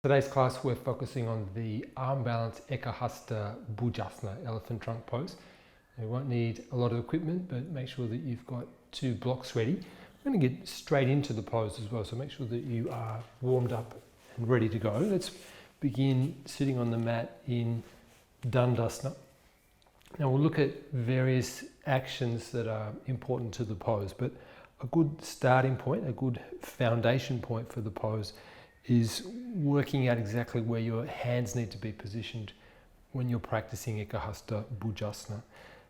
Today's class we're focusing on the arm balance Eka Hasta Bhujasana, elephant trunk pose. You won't need a lot of equipment, but make sure that you've got 2 blocks ready. We're going to get straight into the pose as well, so make sure that you are warmed up and ready to go. Let's begin sitting on the mat in Dandasana. Now we'll look at various actions that are important to the pose, but a good starting point, a good foundation point for the pose is working out exactly where your hands need to be positioned when you're practicing Eka Hasta Bhujasana.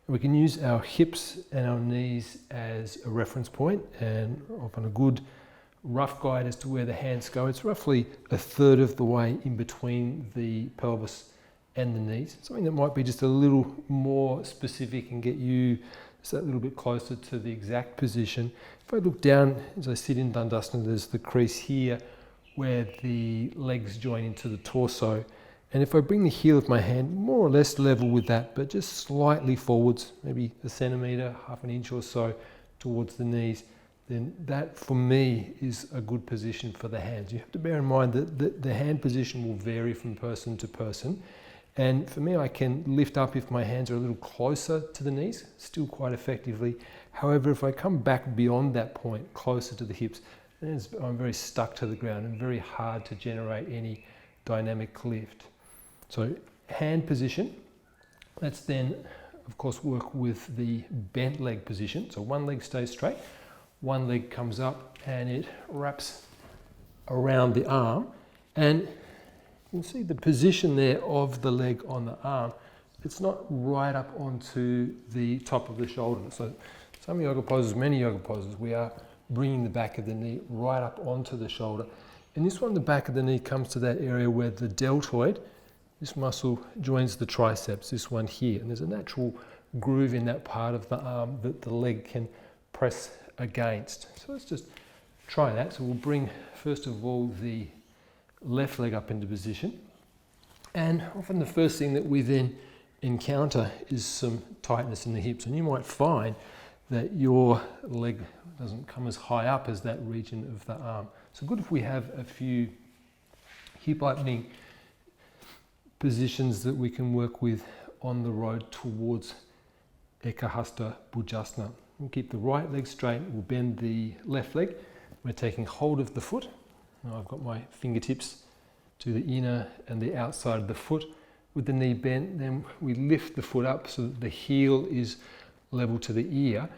We can use our hips and our knees as a reference point, and often a good rough guide as to where the hands go. It's roughly a third of the way in between the pelvis and the knees. Something that might be just a little more specific and get you just that little bit closer to the exact position. If I look down as I sit in Dandasana, there's the crease here where the legs join into the torso. And if I bring the heel of my hand more or less level with that, but just slightly forwards, maybe a centimetre, half an inch or so towards the knees, then that for me is a good position for the hands. You have to bear in mind that the hand position will vary from person to person. And for me, I can lift up if my hands are a little closer to the knees, still quite effectively. However, if I come back beyond that point, closer to the hips, then I'm very stuck to the ground and very hard to generate any dynamic lift. So hand position, let's then of course work with the bent leg position. So one leg stays straight, one leg comes up and it wraps around the arm, and you can see the position there of the leg on the arm. It's not right up onto the top of the shoulder. So some yoga poses, many yoga poses, we are bringing the back of the knee right up onto the shoulder. And this one, the back of the knee comes to that area where the deltoid, this muscle joins the triceps, this one here. And there's a natural groove in that part of the arm that the leg can press against. So let's just try that. So we'll bring, first of all, the left leg up into position. And often the first thing that we then encounter is some tightness in the hips. And you might find that your leg doesn't come as high up as that region of the arm. So good if we have a few hip opening positions that we can work with on the road towards Eka Hasta Bhujasana. We'll keep the right leg straight, we'll bend the left leg. We're taking hold of the foot. Now I've got my fingertips to the inner and the outside of the foot with the knee bent. Then we lift the foot up so that the heel is level to the ear,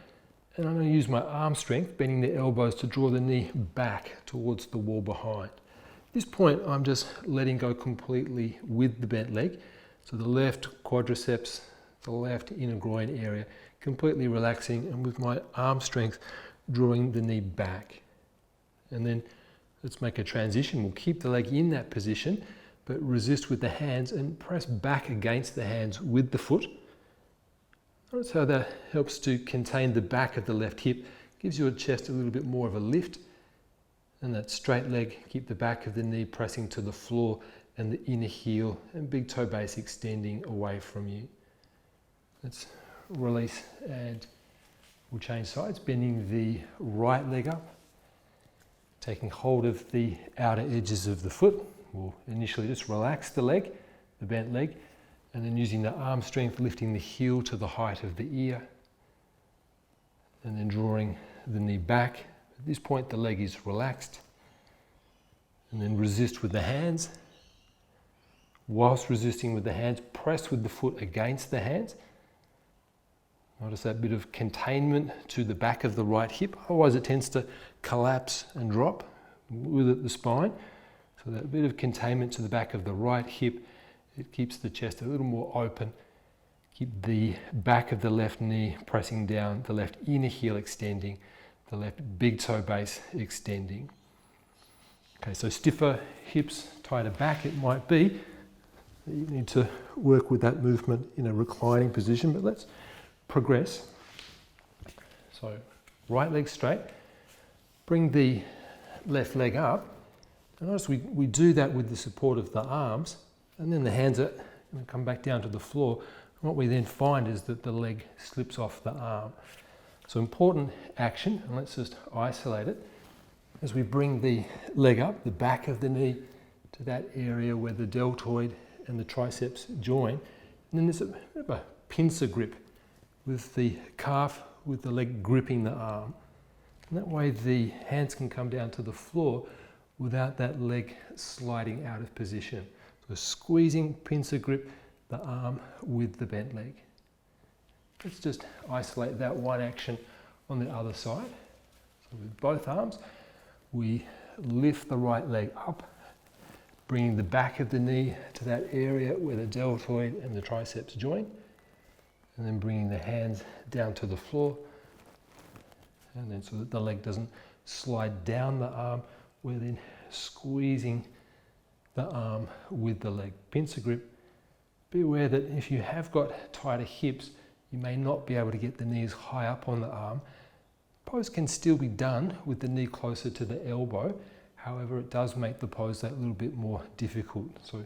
and I'm going to use my arm strength, bending the elbows to draw the knee back towards the wall behind. At this point, I'm just letting go completely with the bent leg, so the left quadriceps, the left inner groin area, completely relaxing, and with my arm strength, drawing the knee back. And then let's make a transition. We'll keep the leg in that position, but resist with the hands and press back against the hands with the foot. Notice how that helps to contain the back of the left hip, gives your chest a little bit more of a lift. And that straight leg, keep the back of the knee pressing to the floor and the inner heel and big toe base extending away from you. Let's release and we'll change sides, bending the right leg up, taking hold of the outer edges of the foot. We'll initially just relax the leg, the bent leg, and then using the arm strength, lifting the heel to the height of the ear, and then drawing the knee back. At this point, the leg is relaxed, and then resist with the hands. Whilst resisting with the hands, press with the foot against the hands. Notice that bit of containment to the back of the right hip, otherwise it tends to collapse and drop with the spine. So that bit of containment to the back of the right hip, it keeps the chest a little more open. Keep the back of the left knee pressing down, the left inner heel extending, the left big toe base extending. Okay, so stiffer hips, tighter back it might be. You need to work with that movement in a reclining position, but let's progress. So right leg straight, bring the left leg up. And notice we do that with the support of the arms, and then the hands are going to come back down to the floor. And what we then find is that the leg slips off the arm. So important action, and let's just isolate it. As we bring the leg up, the back of the knee to that area where the deltoid and the triceps join. And then there's a pincer grip with the calf, with the leg gripping the arm. And that way the hands can come down to the floor without that leg sliding out of position. So squeezing, pincer grip the arm with the bent leg. Let's just isolate that one action on the other side. So with both arms, we lift the right leg up, bringing the back of the knee to that area where the deltoid and the triceps join, and then bringing the hands down to the floor, and then so that the leg doesn't slide down the arm, we're then squeezing the arm with the leg. Pincer grip. Be aware that if you have got tighter hips, you may not be able to get the knees high up on the arm. Pose can still be done with the knee closer to the elbow. However, it does make the pose that little bit more difficult. So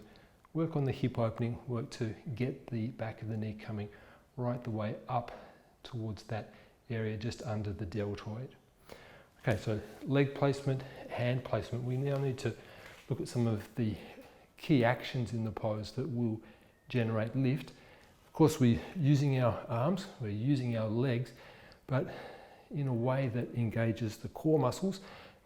work on the hip opening, work to get the back of the knee coming right the way up towards that area just under the deltoid. Okay, so leg placement, hand placement. We now need to look at some of the key actions in the pose that will generate lift. Of course, we're using our arms, we're using our legs, but in a way that engages the core muscles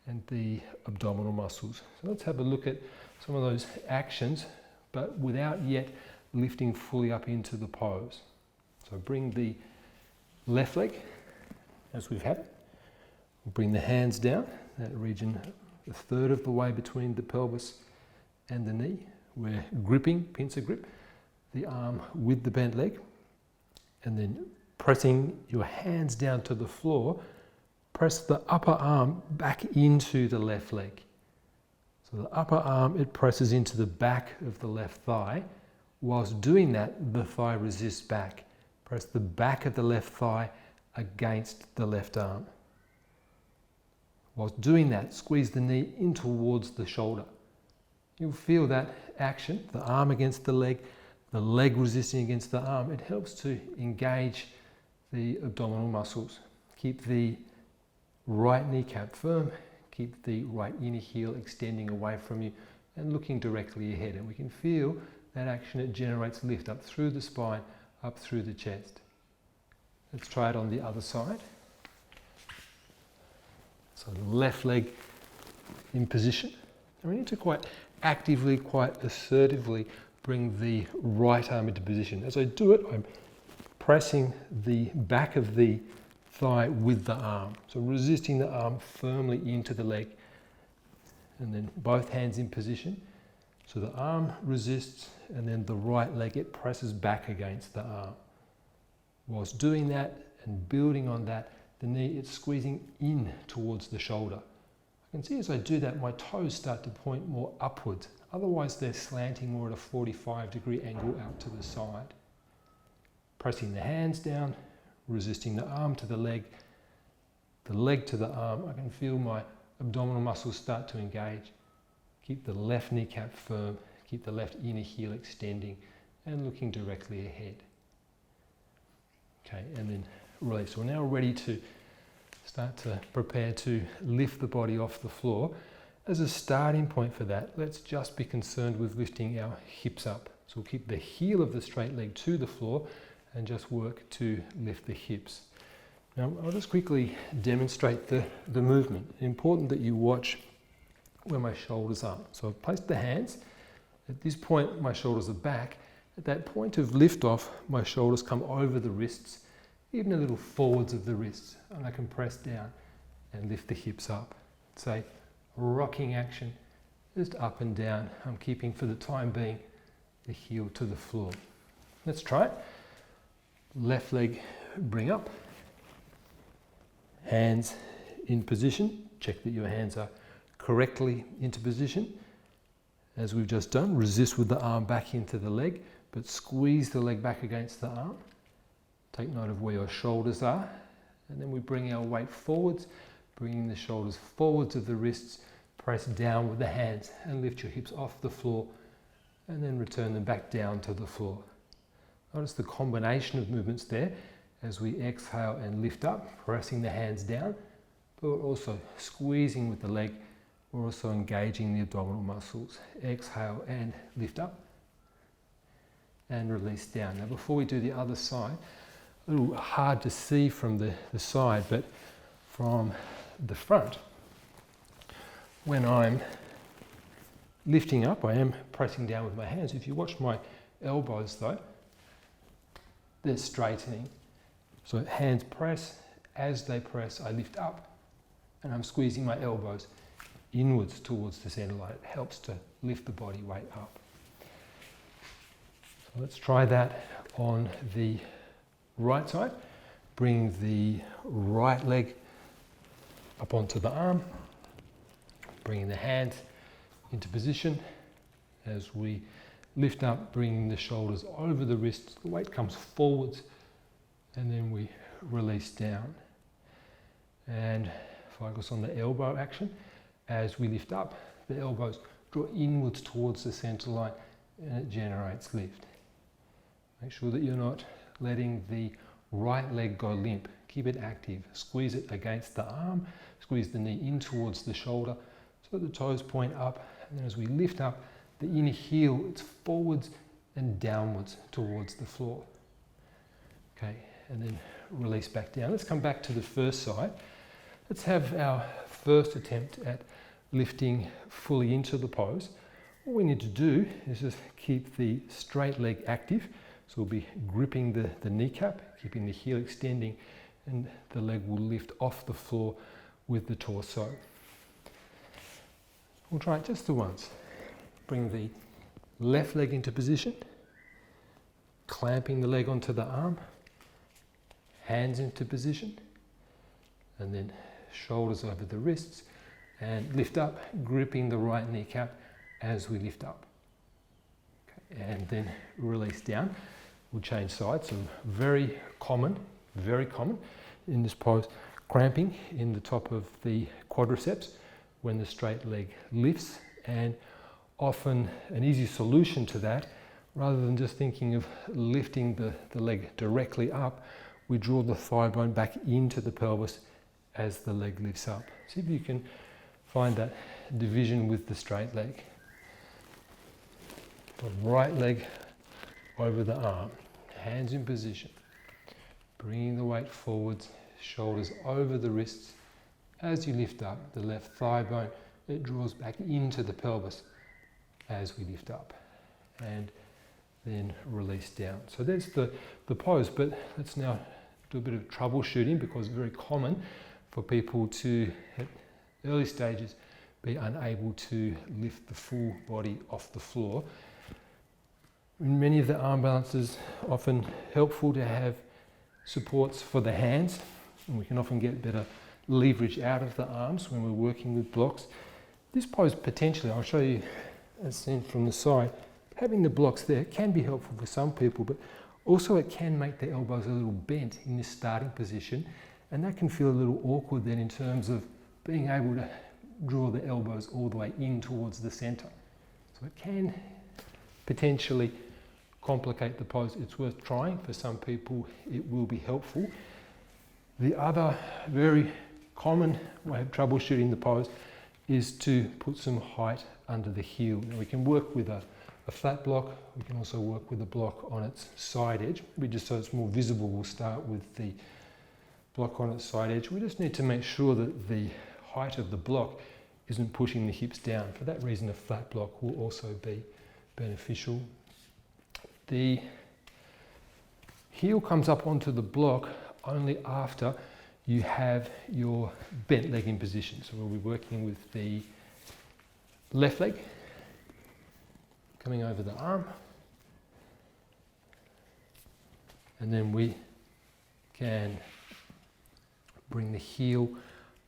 and the abdominal muscles. So let's have a look at some of those actions, but without yet lifting fully up into the pose. So bring the left leg, as we've had it. We'll bring the hands down, that region a third of the way between the pelvis and the knee. We're gripping, pincer grip, the arm with the bent leg, and then pressing your hands down to the floor, press the upper arm back into the left leg. So the upper arm, it presses into the back of the left thigh. Whilst doing that, the thigh resists back. Press the back of the left thigh against the left arm. Whilst doing that, squeeze the knee in towards the shoulder. You'll feel that action, the arm against the leg resisting against the arm. It helps to engage the abdominal muscles. Keep the right kneecap firm, keep the right inner heel extending away from you and looking directly ahead. And we can feel that action, it generates lift up through the spine, up through the chest. Let's try it on the other side. So left leg in position. And we need to quite actively, quite assertively bring the right arm into position. As I do it, I'm pressing the back of the thigh with the arm. So resisting the arm firmly into the leg. And then both hands in position. So the arm resists and then the right leg, it presses back against the arm. Whilst doing that and building on that, the knee, it's squeezing in towards the shoulder. I can see as I do that, my toes start to point more upwards. Otherwise, they're slanting more at a 45-degree angle out to the side. Pressing the hands down, resisting the arm to the leg to the arm. I can feel my abdominal muscles start to engage. Keep the left kneecap firm, keep the left inner heel extending and looking directly ahead. Okay, and then release. So we're now ready to start to prepare to lift the body off the floor. As a starting point for that, let's just be concerned with lifting our hips up. So we'll keep the heel of the straight leg to the floor and just work to lift the hips. Now I'll just quickly demonstrate the movement. It's important that you watch where my shoulders are. So I've placed the hands. At this point, my shoulders are back. At that point of lift off, my shoulders come over the wrists, even a little forwards of the wrists, and I can press down and lift the hips up. It's a rocking action, just up and down. I'm keeping, for the time being, the heel to the floor. Let's try it. Left leg, bring up. Hands in position. Check that your hands are correctly into position. As we've just done, resist with the arm back into the leg, but squeeze the leg back against the arm. Take note of where your shoulders are, and then we bring our weight forwards, bringing the shoulders forwards of the wrists, press down with the hands and lift your hips off the floor, and then return them back down to the floor. Notice the combination of movements there as we exhale and lift up, pressing the hands down, but we're also squeezing with the leg, we're also engaging the abdominal muscles. Exhale and lift up and release down. Now before we do the other side, a little hard to see from the side, but from the front, when I'm lifting up, I am pressing down with my hands. If you watch my elbows though, they're straightening. So hands press, as they press I lift up and I'm squeezing my elbows inwards towards the center line. It helps to lift the body weight up. So let's try that on the right side. Bring the right leg up onto the arm, bringing the hands into position as we lift up, bringing the shoulders over the wrists. The weight comes forwards and then we release down. And focus on the elbow action. As we lift up, the elbows draw inwards towards the center line and it generates lift. Make sure that you're not letting the right leg go limp. Keep it active. Squeeze it against the arm, squeeze the knee in towards the shoulder so the toes point up. And then as we lift up, the inner heel, it's forwards and downwards towards the floor. Okay, and then release back down. Let's come back to the first side. Let's have our first attempt at lifting fully into the pose. What we need to do is just keep the straight leg active. So we'll be gripping the kneecap, keeping the heel extending, and the leg will lift off the floor with the torso. We'll try it just the once. Bring the left leg into position, clamping the leg onto the arm, hands into position, and then shoulders over the wrists, and lift up, gripping the right kneecap as we lift up. Okay, and then release down. We'll change sides. So very common in this pose, cramping in the top of the quadriceps when the straight leg lifts, and often an easy solution to that, rather than just thinking of lifting the leg directly up, we draw the thigh bone back into the pelvis as the leg lifts up. See if you can find that division with the straight leg. The right leg over the arm, hands in position, bringing the weight forwards, shoulders over the wrists. As you lift up, the left thigh bone, it draws back into the pelvis as we lift up, and then release down. So there's the pose, but let's now do a bit of troubleshooting, because it's very common for people to, at early stages, be unable to lift the full body off the floor. In many of the arm balances, often helpful to have supports for the hands, and we can often get better leverage out of the arms when we're working with blocks. This pose potentially, I'll show you as seen from the side, having the blocks there can be helpful for some people, but also it can make the elbows a little bent in this starting position, and that can feel a little awkward then in terms of being able to draw the elbows all the way in towards the center. So it can potentially complicate the pose. It's worth trying. For some people it will be helpful. The other very common way of troubleshooting the pose is to put some height under the heel. Now we can work with a flat block. We can also work with a block on its side edge. Maybe just so it's more visible, we'll start with the block on its side edge. We just need to make sure that the height of the block isn't pushing the hips down. For that reason, a flat block will also be beneficial. The heel comes up onto the block only after you have your bent leg in position. So we'll be working with the left leg coming over the arm, and then we can bring the heel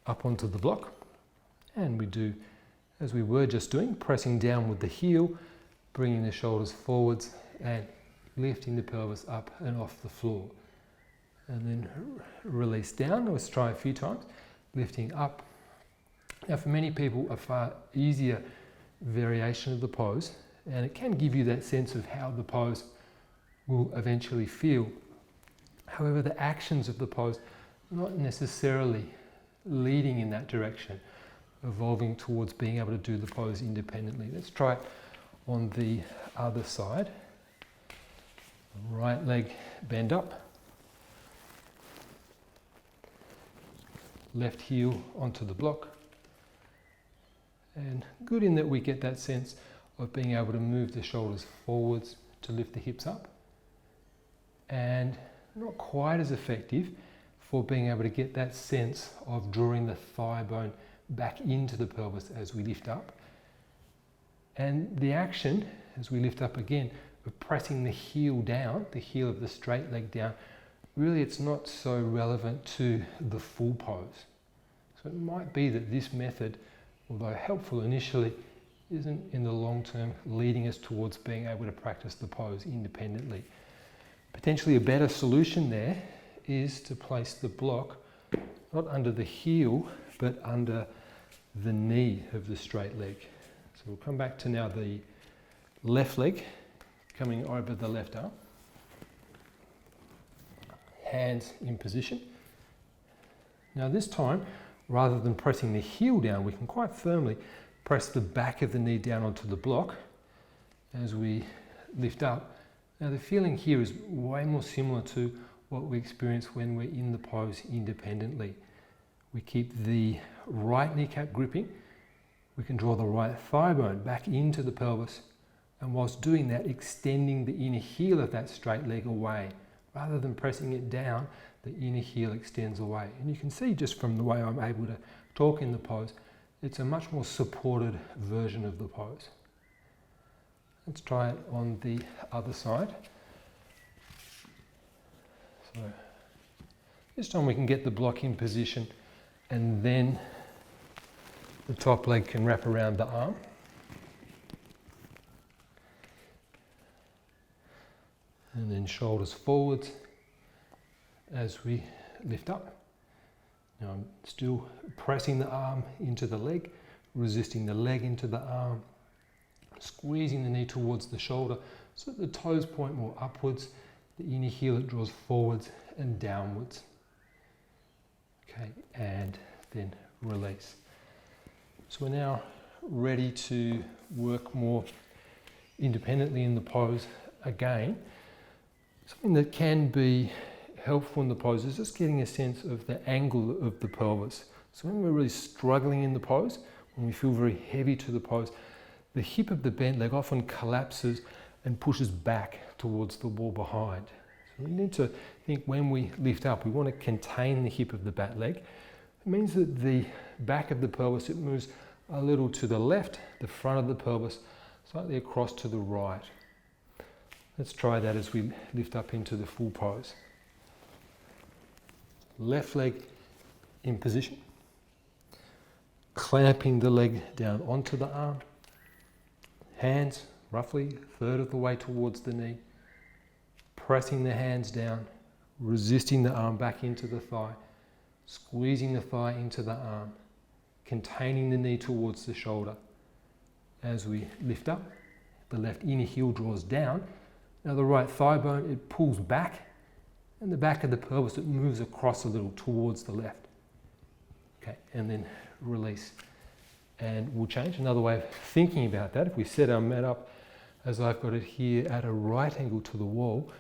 up onto the block, and we do as we were just doing, pressing down with the heel, bringing the shoulders forwards and lifting the pelvis up and off the floor, and then release down. Let's try a few times, lifting up. Now for many people, a far easier variation of the pose, and it can give you that sense of how the pose will eventually feel. However, the actions of the pose are not necessarily leading in that direction. evolving towards being able to do the pose independently. Let's try it on the other side. Right leg bend up. Left heel onto the block. And good in that we get that sense of being able to move the shoulders forwards to lift the hips up. And not quite as effective for being able to get that sense of drawing the thigh bone back into the pelvis as we lift up. And the action, as we lift up again, of pressing the heel down, the heel of the straight leg down, really it's not so relevant to the full pose. So it might be that this method, although helpful initially, isn't in the long term leading us towards being able to practice the pose independently. Potentially a better solution there is to place the block not under the heel but under the knee of the straight leg. So we'll come back to now the left leg coming over the left arm. Hands in position. Now this time, rather than pressing the heel down, we can quite firmly press the back of the knee down onto the block as we lift up. Now the feeling here is way more similar to what we experience when we're in the pose independently. We keep the right kneecap gripping. We can draw the right thigh bone back into the pelvis, and whilst doing that, extending the inner heel of that straight leg away. Rather than pressing it down, the inner heel extends away. And you can see just from the way I'm able to talk in the pose, it's a much more supported version of the pose. Let's try it on the other side. So this time we can get the block in position, and then the top leg can wrap around the arm. And then shoulders forwards as we lift up. Now I'm still pressing the arm into the leg, resisting the leg into the arm, squeezing the knee towards the shoulder so that the toes point more upwards, the inner heel it draws forwards and downwards. Okay, and then release. So we're now ready to work more independently in the pose again. Something that can be helpful in the pose is just getting a sense of the angle of the pelvis. So when we're really struggling in the pose, when we feel very heavy to the pose, the hip of the bent leg often collapses and pushes back towards the wall behind. So we need to think when we lift up, we want to contain the hip of the back leg. It means that the back of the pelvis, it moves a little to the left, the front of the pelvis, slightly across to the right. Let's try that as we lift up into the full pose. Left leg in position, clamping the leg down onto the arm, hands roughly a third of the way towards the knee, pressing the hands down, resisting the arm back into the thigh, squeezing the thigh into the arm, containing the knee towards the shoulder. As we lift up, the left inner heel draws down. Now the right thigh bone, it pulls back, and the back of the pelvis, it moves across a little towards the left. Okay, and then release. And we'll change another way of thinking about that. If we set our mat up as I've got it here at a right angle to the wall,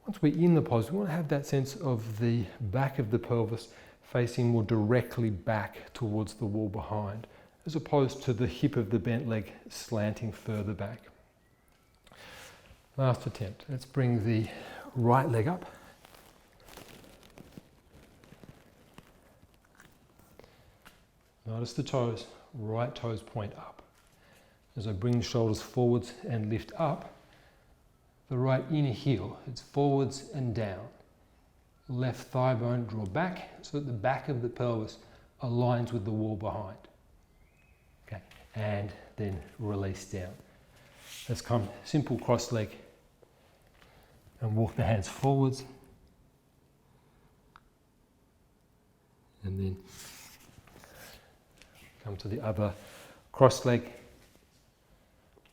once we're in the pose, we want to have that sense of the back of the pelvis facing more directly back towards the wall behind, as opposed to the hip of the bent leg slanting further back. Last attempt. Let's bring the right leg up. Notice the toes, right toes point up. As I bring the shoulders forwards and lift up, the right inner heel, it's forwards and down. Left thigh bone draw back so that the back of the pelvis aligns with the wall behind. Okay, and then release down. Let's come simple cross leg and walk the hands forwards. And then come to the other cross leg,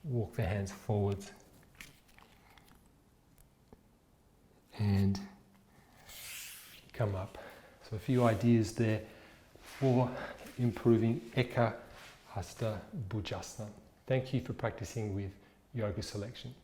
walk the hands forwards. And come up. So a few ideas there for improving Eka Hasta Bhujasana. Thank you for practicing with Yoga Selection.